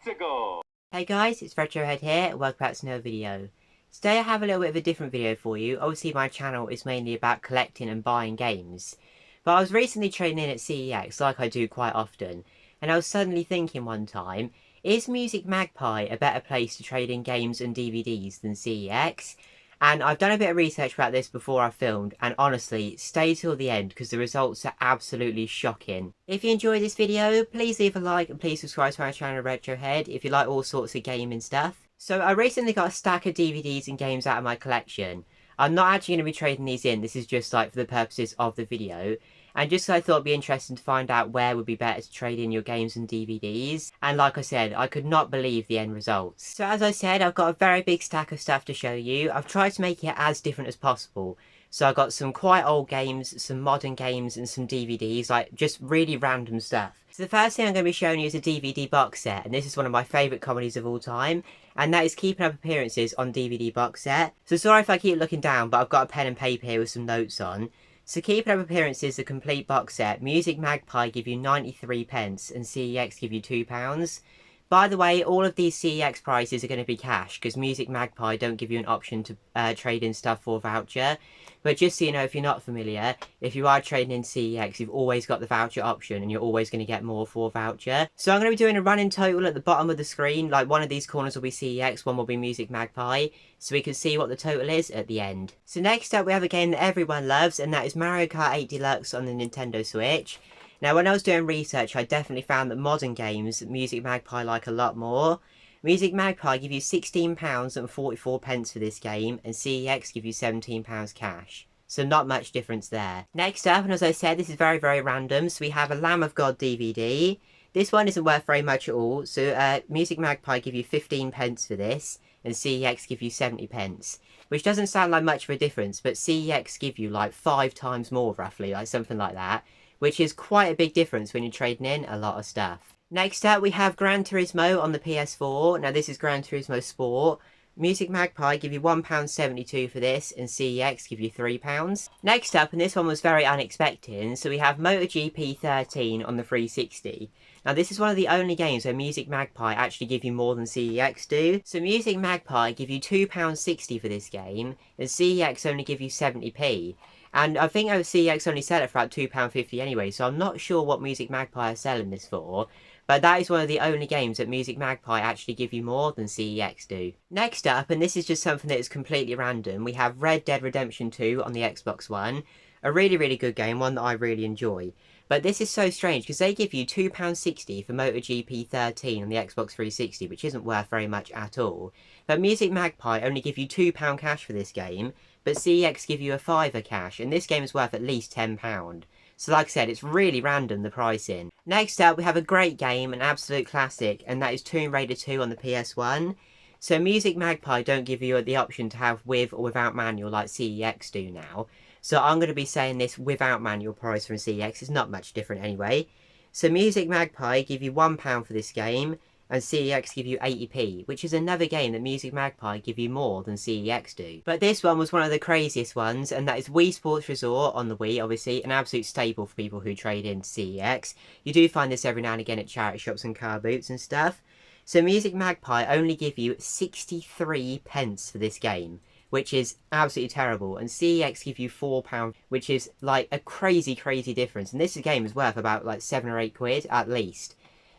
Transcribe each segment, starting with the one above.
Let's go! Hey guys, it's Retrohead here, and welcome back to another video. Today I have a little bit of a different video for you. Obviously my channel is mainly about collecting and buying games. But I was recently trading in at CEX, like I do quite often, and I was suddenly thinking one time, is Music Magpie a better place to trade in games and DVDs than CEX? And I've done a bit of research about this before I filmed, and honestly, stay till the end because the results are absolutely shocking. If you enjoyed this video, please leave a like and please subscribe to my channel Retrohead if you like all sorts of gaming stuff. So I recently got a stack of DVDs and games out of my collection. I'm not actually going to be trading these in, this is just like for the purposes of the video. And just so I thought it'd be interesting to find out where would be better to trade in your games and DVDs. And like I said, I could not believe the end results. So as I said, I've got a very big stack of stuff to show you. I've tried to make it as different as possible. So I've got some quite old games, some modern games, and some DVDs, like just really random stuff. So the first thing I'm going to be showing you is a DVD box set, and this is one of my favourite comedies of all time, and that is Keeping Up Appearances on DVD box set. So sorry if I keep looking down, but I've got a pen and paper here with some notes on. So Keeping Up Appearances, the complete box set, Music Magpie give you 93 pence and CEX give you £2. By the way, all of these CEX prices are going to be cash, because Music Magpie don't give you an option to trade in stuff for voucher. But just so you know, if you're not familiar, if you are trading in CEX, you've always got the voucher option, and you're always going to get more for voucher. So I'm going to be doing a running total at the bottom of the screen, like one of these corners will be CEX, one will be Music Magpie, so we can see what the total is at the end. So next up we have a game that everyone loves, and that is Mario Kart 8 Deluxe on the Nintendo Switch. Now, when I was doing research, I definitely found that modern games, Music Magpie like a lot more. Music Magpie give you £16 and 44 pence for this game, and CEX give you £17 cash. So not much difference there. Next up, and as I said, this is very, very random, so we have a Lamb of God DVD. This one isn't worth very much at all, so Music Magpie give you 15 pence for this, and CEX give you 70 pence. Which doesn't sound like much of a difference, but CEX give you like 5 times more, roughly, like something like that. Which is quite a big difference when you're trading in a lot of stuff. Next up, we have Gran Turismo on the PS4. Now, this is Gran Turismo Sport. Music Magpie give you £1.72 for this, and CEX give you £3. Next up, and this one was very unexpected, so we have MotoGP 13 on the 360. Now, this is one of the only games where Music Magpie actually give you more than CEX do. So Music Magpie give you £2.60 for this game, and CEX only give you 70p. And I think CEX only sell it for about £2.50 anyway, so I'm not sure what Music Magpie are selling this for. But that is one of the only games that Music Magpie actually give you more than CEX do. Next up, and this is just something that is completely random, we have Red Dead Redemption 2 on the Xbox One. A really, really good game, one that I really enjoy. But this is so strange, because they give you £2.60 for MotoGP 13 on the Xbox 360, which isn't worth very much at all. But Music Magpie only give you £2 cash for this game, but CEX give you a £5 cash, and this game is worth at least £10. So like I said, it's really random, the pricing. Next up, we have a great game, an absolute classic, and that is Tomb Raider 2 on the PS1. So Music Magpie don't give you the option to have with or without manual like CEX do now. So I'm going to be saying this without manual price from CEX, it's not much different anyway. So Music Magpie give you £1 for this game, and CEX give you 80p, which is another game that Music Magpie give you more than CEX do. But this one was one of the craziest ones, and that is Wii Sports Resort on the Wii, obviously, an absolute staple for people who trade in CEX. You do find this every now and again at charity shops and car boots and stuff. So Music Magpie only give you 63 pence for this game, which is absolutely terrible, and CEX give you £4, which is like a crazy, crazy difference. And this game is worth about like 7 or 8 quid at least.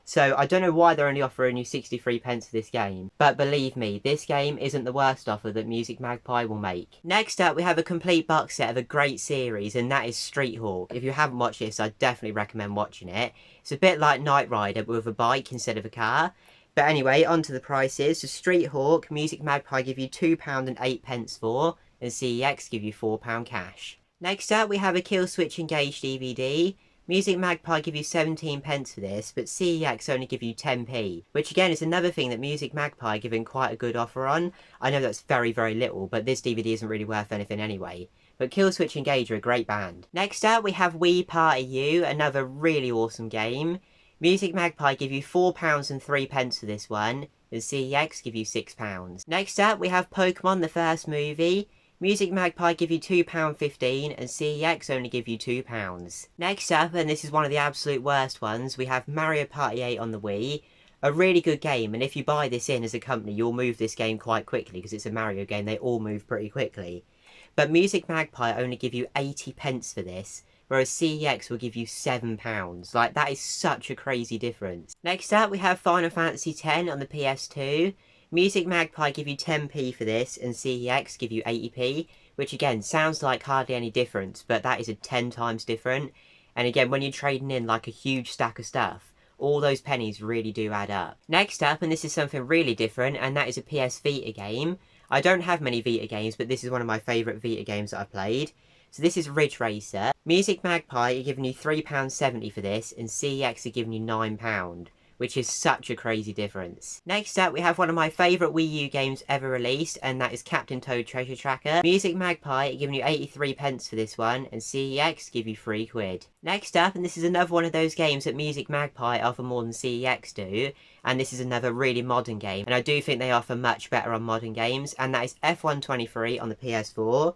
So I don't know why they're only offering you 63 pence for this game, but believe me, this game isn't the worst offer that Music Magpie will make. Next up, we have a complete box set of a great series, and that is Street Hawk. If you haven't watched this, I definitely recommend watching it. It's a bit like Knight Rider, but with a bike instead of a car. But anyway, on to the prices. So Street Hawk, Music Magpie give you £2.08 for, and CEX give you £4 cash. Next up, we have a Kill Switch Engage DVD. Music Magpie give you 17 pence for this, but CEX only give you 10p, which again is another thing that Music Magpie giving quite a good offer on. I know that's very, very little, but this DVD isn't really worth anything anyway. But Kill Switch Engage are a great band. Next up, we have Wii Party U, another really awesome game. Music Magpie give you £4 and 3 pence for this one, and CEX give you £6. Next up, we have Pokemon the first movie. Music Magpie give you £2.15 and CEX only give you £2. Next up, and this is one of the absolute worst ones, we have Mario Party 8 on the Wii. A really good game, and if you buy this in as a company, you'll move this game quite quickly because it's a Mario game. They all move pretty quickly. But Music Magpie only give you 80p for this, whereas CEX will give you £7. Like, that is such a crazy difference. Next up, we have Final Fantasy X on the PS2. Music Magpie give you 10p for this, and CEX give you 80p, which again, sounds like hardly any difference, but that is a 10 times different. And again, when you're trading in like a huge stack of stuff, all those pennies really do add up. Next up, and this is something really different, and that is a PS Vita game. I don't have many Vita games, but this is one of my favourite Vita games that I've played. So this is Ridge Racer. Music Magpie are giving you £3.70 for this, and CEX are giving you £9, which is such a crazy difference. Next up, we have one of my favourite Wii U games ever released, and that is Captain Toad Treasure Tracker. Music Magpie are giving you 83p for this one, and CEX give you £3. Next up, and this is another one of those games that Music Magpie offer more than CEX do, and this is another really modern game, and I do think they offer much better on modern games, and that is F123 on the PS4.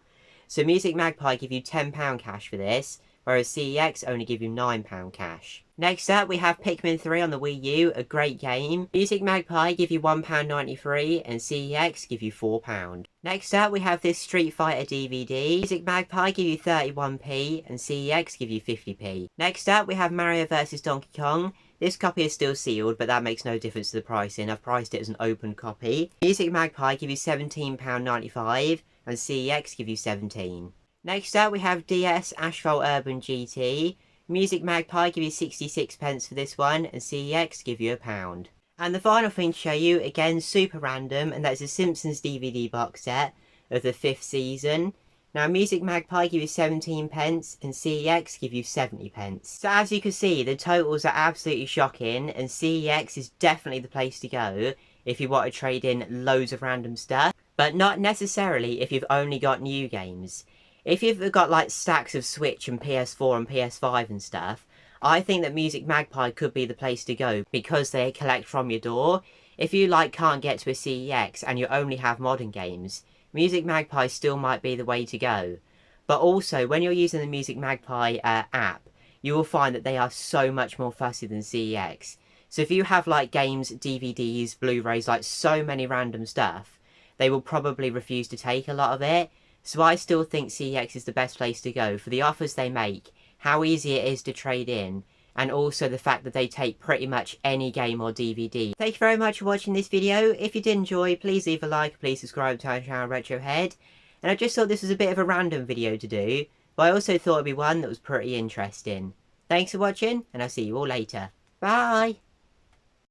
So Music Magpie give you £10 cash for this, whereas CEX only give you £9 cash. Next up, we have Pikmin 3 on the Wii U, a great game. Music Magpie give you £1.93 and CEX give you £4. Next up, we have this Street Fighter DVD. Music Magpie give you 31p and CEX give you 50p. Next up, we have Mario vs Donkey Kong. This copy is still sealed, but that makes no difference to the pricing. I've priced it as an open copy. Music Magpie give you £17.95 and CEX give you £17. Next up, we have DS Asphalt Urban GT. Music Magpie give you 66p for this one, and CEX give you £1. And the final thing to show you, again super random, and that's a Simpsons DVD box set of the 5th season. Now Music Magpie give you 17p, and CEX give you 70p. So as you can see, the totals are absolutely shocking, and CEX is definitely the place to go if you want to trade in loads of random stuff, but not necessarily if you've only got new games. If you've got like stacks of Switch and PS4 and PS5 and stuff, I think that Music Magpie could be the place to go because they collect from your door. If you like can't get to a CEX and you only have modern games, Music Magpie still might be the way to go. But also, when you're using the Music Magpie app, you will find that they are so much more fussy than CEX. So if you have like games, DVDs, Blu-rays, like so many random stuff, they will probably refuse to take a lot of it. So I still think CEX is the best place to go for the offers they make, how easy it is to trade in, and also the fact that they take pretty much any game or DVD. Thank you very much for watching this video. If you did enjoy, please leave a like, please subscribe to our channel Retrohead. And I just thought this was a bit of a random video to do, but I also thought it'd be one that was pretty interesting. Thanks for watching, and I'll see you all later. Bye!